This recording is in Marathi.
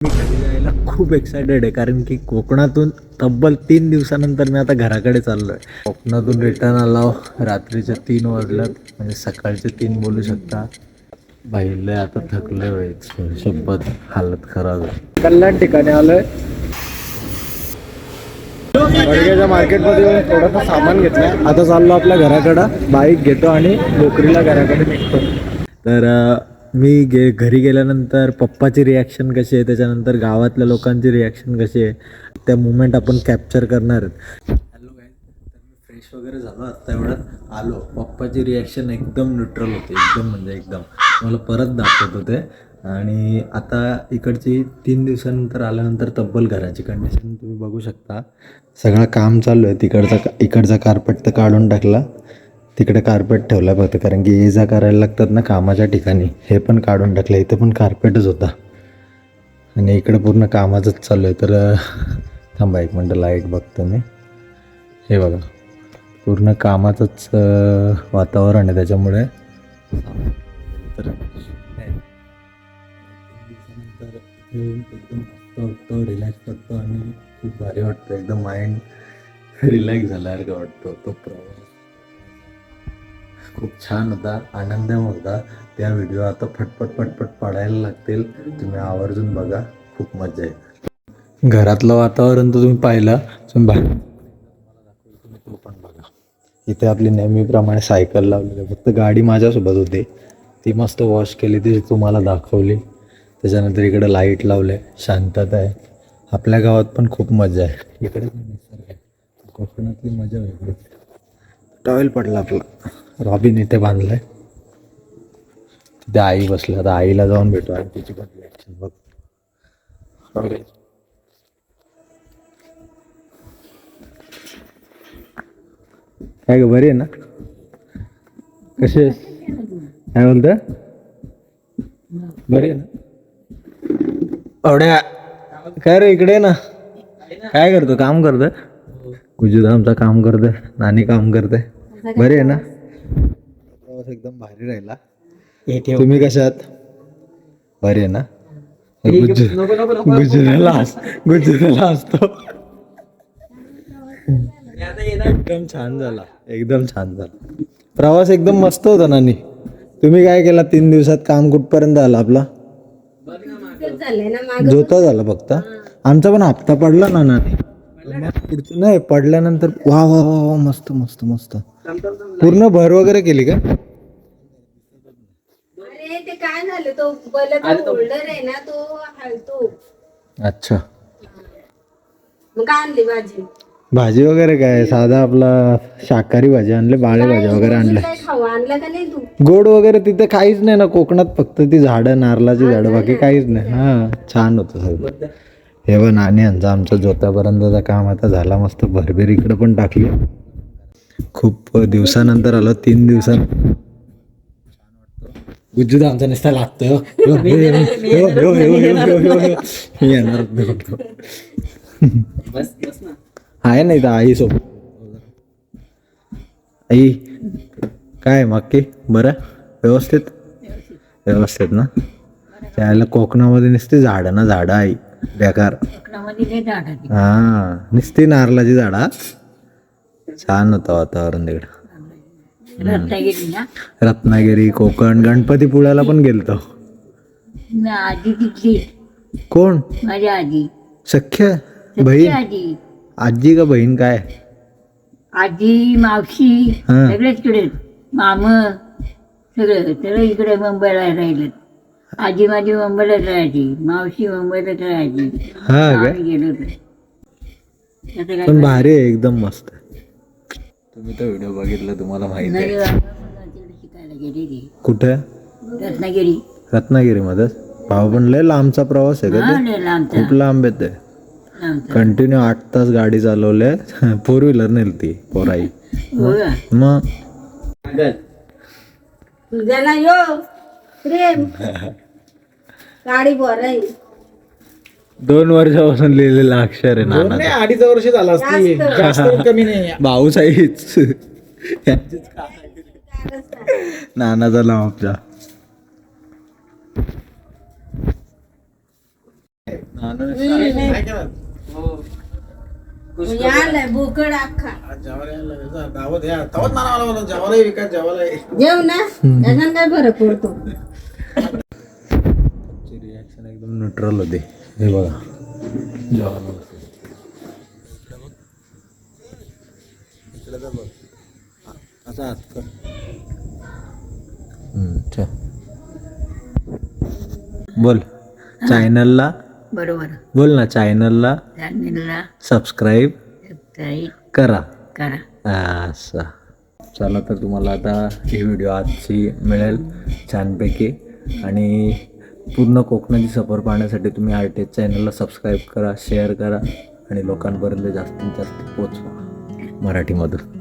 मी घरी जायला खूप एक्सायटेड आहे कारण की कोकणातून तब्बल 3 दिवसानंतर मी आता घराकडे चाललो आहे. कोकणातून रिटर्न आलो रात्रीचे 3 वाजल्यात म्हणजे सकाळचे 3 बोलू शकता. बाईले आता थकले व्हायचं शपथ हालत खराब आहे. कल्याण ठिकाणी आलोय. बडग्याच्या मार्केटमध्ये येऊन थोडंसं सामान घेतलं. आता चाललो आपल्या घराकडं. बाईक घेतो आणि नोकरीला घराकडे निघतो. तर मी घरी गेल्यानंतर पप्पाची रिॲक्शन कशी आहे, त्याच्यानंतर गावातल्या लोकांची रिॲक्शन कशी आहे, त्या मुमेंट आपण कॅप्चर करणार आहेत. हॅलो गाईज, तर मी फ्रेश वगैरे झालो आत्ता एवढं आलो. पप्पाची रिॲक्शन एकदम न्यूट्रल होती, एकदम म्हणजे एकदम. मला परत दाखवत होते. आणि आता इकडची 3 दिवसानंतर आल्यानंतर तब्बल घराची कंडिशन तुम्ही बघू शकता. सगळं काम चालू आहे. इकडचा कार्पेट तर काढून टाकला, तिकडे कार्पेट ठेवला फक्त कारण की ये जा करायला लागतात ना कामाच्या ठिकाणी. हे पण काढून टाकलं. इथं पण कार्पेटच होता आणि इकडे पूर्ण कामाचंच चालू आहे. तर थांबा एक मिनटं, लाईट बघतो मी. हे बघा पूर्ण कामाचंच वातावरण आहे त्याच्यामुळे. तर एकदम मस्त वाटतं, रिलॅक्स वाटतं आणि खूप भारी वाटतं. एकदम माइंड रिलॅक्स झाल्यासारखं वाटतं. तो प्रवास खूप छान होता, आनंदमय होता. त्या व्हिडिओ आता फटफट पाडायला लागतील. तुम्ही आवर्जून बघा, खूप मजा येईल. घरातलं वातावरण तर तुम्ही पाहिलं. तुम्ही तो पण बघा. इथे आपली नेहमीप्रमाणे सायकल लावलेली आहे. फक्त गाडी माझ्यासोबत होती, ती मस्त वॉश केली, ती तुम्हाला दाखवली. त्याच्यानंतर इकडे लाईट लावले, शांतता आहे. आपल्या गावात पण खूप मजा आहे. इकडे पण निसर्ग आहे. कोकणातली मजा वेगळी. टॉवेल पडला आपला, रॉबिन इथे बांधलाय. तिथे आई बसली. आता आईला जाऊन भेटू आणि तिची पण रिॲक्शन बघ. काय ग, बरी आहे ना? कशी आहेस? काय बोलतं? बरी आहे ना? एवढ्या काय रे, इकडे ना. काय करतो? काम करतोय? गुजू आमचा काम करतोय, नानी काम करते. बरी आहे ना? प्रवास एकदम भारी राहिला. तुम्ही कशा आहात? बरी आहे ना? गुजराला असतो. एकदम छान झाला, एकदम छान झाला प्रवास. एकदम मस्त होता. नानी, तुम्ही काय केला 3 दिवसात? काम कुठपर्यंत आला आपला? जोता झाला फक्त. आमचा पण हप्ता पडला ना नानी. पुढचं नाही पडल्यानंतर वा वा वा वा, मस्त मस्त मस्त. पूर्ण भर वगैरे केली का? अरे ते काय झालं, तो बल्ब होल्डर आहे ना, तो हलतो. अच्छा. मग काय आणली भाजी? भाजी वगैरे काय साधा आपला शाकाहारी भाजी आणले, बाळे भाज्या वगैरे आणले. काय खाऊ आणलं का नाही तू? गोड वगैरे तिथे काहीच नाही ना कोकणात, फक्त ती झाडं, नारळाची झाडं, बाकी काहीच नाही. हा, छान होतं सगळं. हे बघ नानी यांचं आमचं जोतापर्यंतचं काम आता झाला. मस्त भरभर इकडं पण टाकली. खूप दिवसानंतर आलो, 3 दिवसात. गुज्जू आमचा निस्ता लागतोय. मी येणार आहे नाही तर आई सोबत. आई काय मागकी बरं? व्यवस्थित व्यवस्थित ना? त्याला कोकणामध्ये नुसती झाडं ना, झाडं आई बेकार. हा, नुसती नारळाची झाडा. छान होतं वातावरण तिकडं. रत्नागिरी, कोकण, गणपतीपुळ्याला पण गेलतो. आजी तिथली. कोण? माझी आजी. सख्य बहीण? आजी का बहीण काय? आजी, मावशी सगळेच इकडे. माम सगळं सगळं इकडे मुंबईला राहिलं. आजी माझी मुंबईलाच राहायची, मावशी मुंबईलाच राहायची. हा काय? गेलो पण भारी आहे, एकदम मस्त. तुम्ही तो व्हिडिओ बघितला, तुम्हाला माहिती आहे. शिकायला गेली कुठे? रत्नागिरी. रत्नागिरी मध्ये? भाऊ पण लय लांबचा प्रवास आहे का ते? खूप लांब येते. कंटिन्यू 8 तास गाडी चालवले. 4 व्हीलर नेली ती पोराई. मग तुझ्याला यो प्रेम गाडी बोराई 2 वर्षापासून लिहिलेलं अक्षर आहे नाना. 2.5 वर्ष झाला असती, जास्त कमी नाही. भाऊ साईच नानाचा नाव आपला. बोकड अख्खा दावत या तवत नाना मला जेवायला विकत जेवायला जेव ना त्याच्यानं काय फरक पडतो. रिॲक्शन एकदम न्यूट्रल होते. हे बघा जेवायला असा हात कर. बोल चॅनलला बरोबर बोल ना चॅनलला चॅनलला सबस्क्राईब सबस्क्राईब करा. करा. असं चला तर तुम्हाला आता ही व्हिडिओ आजची मिळेल छानपैकी. आणि पूर्ण कोकणाची सफर पाहण्यासाठी तुम्ही आरटीएच चॅनलला सबस्क्राईब करा, शेअर करा आणि लोकांपर्यंत जास्तीत जास्त पोचवा मराठीमधून.